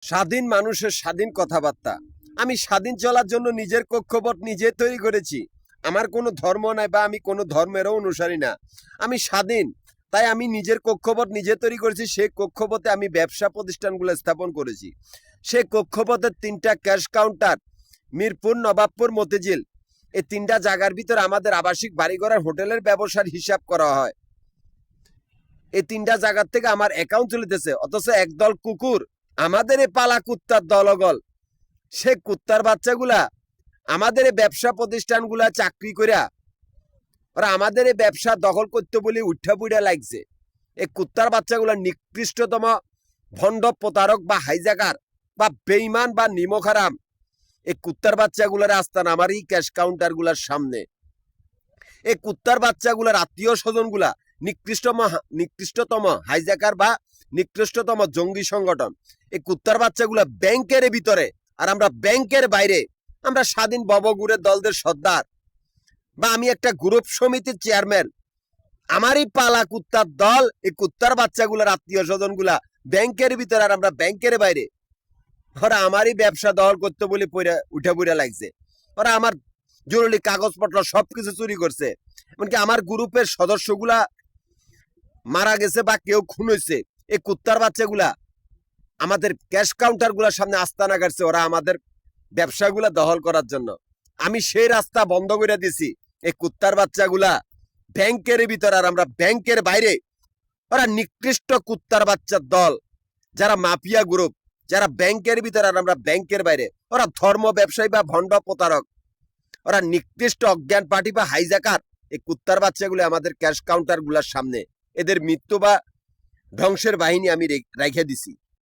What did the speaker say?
স্বাধীন মানুষের স্বাধীন কথাবার্তা। আমি স্বাধীন চলার জন্য নিজের কক্ষপথ নিজে তৈরি করেছি। আমার কোনো ধর্ম নাই বা আমি কোনো ধর্মেরও অনুসারী না। আমি স্বাধীন, তাই আমি নিজের কক্ষপথ নিজে তৈরি করেছি। সেই কক্ষপথে আমি ব্যবসা প্রতিষ্ঠানগুলো স্থাপন করেছি। সেই কক্ষপথের 3টা ক্যাশ কাউন্টার, মিরপুর, নবাবপুর, মতিঝিল, এই 3টা জায়গার ভিতরে আমাদের আবাসিক বাড়িঘর আর হোটেলের ব্যবসার হিসাব করা হয়। এই 3টা জায়গার থেকে আমার অ্যাকাউন্ট চলিতেছে, অথচ একদল কুকুর, আমাদের এই পালা কুত্তার দলগল, সে কুত্তার বাচ্চাগুলা আমাদের এই ব্যবসা প্রতিষ্ঠানগুলা চাকরি করিয়া ওরা আমাদের এই ব্যবসা দখল করতে বলে উঠা পুইটা লাগছে। এই কুত্তার বাচ্চাগুলা নিকৃষ্টতম ভণ্ড, প্রতারক বা হাইজাকার বা বেইমান বা নিমখারাম। এই কুত্তার বাচ্চাগুলার আস্তান আমার এই ক্যাশ কাউন্টার গুলার সামনে। এই কুত্তার বাচ্চাগুলার আত্মীয় স্বজন গুলা নিকৃষ্টতম হাইজাকার বা নিকৃষ্টতম জঙ্গি সংগঠন। এই কুত্তার বাচ্চাগুলা ব্যাংকের ভিতরে আর আমরা ব্যাংকের বাইরে। আমরা স্বাধীন ববগুড়ের দলদের সর্দার, বা আমি একটা গ্রুপ সমিতির চেয়ারম্যান। আমারই পালা কুত্তার দল, এই কুত্তার বাচ্চাগুলার আত্মীয় স্বজন গুলা ব্যাংকের ভিতরে আর আমরা ব্যাংকের বাইরে। ওরা আমারই ব্যবসা দখল করতে বলে উঠে পড়ে লাগছে। ওরা আমার জরুরি কাগজপত্র সবকিছু চুরি করছে। এমনকি আমার গ্রুপের সদস্যগুলা মারা গেছে বা কেউ খুন হয়েছে। এই কুত্তার বাচ্চাগুলা আমাদের ক্যাশ কাউন্টার গুলার সামনে আস্তানা কাটছে ওরা আমাদের ব্যবসাগুলা দখল করার জন্য। আমি সেই রাস্তা বন্ধ করে দিছি। এই কুত্তার বাচ্চাগুলা ব্যাংকের ভিতর আর আমরা ব্যাংকের বাইরে। ওরা নিকৃষ্ট কুত্তার বাচ্চার দল, যারা মাফিয়া গ্রুপ, যারা ব্যাংকের ভিতর আর আমরা ব্যাংকের বাইরে। ওরা ধর্ম ব্যবসায়ী বা ভণ্ড প্রতারক। ওরা নিকৃষ্ট অজ্ঞান পার্টি বা হাইজাকার। এই কুত্তার বাচ্চাগুলো আমাদের ক্যাশ কাউন্টার গুলার সামনে। এদের মৃত্যু বা ধ্বংসের বাহিনী আমি রেখে দিছি।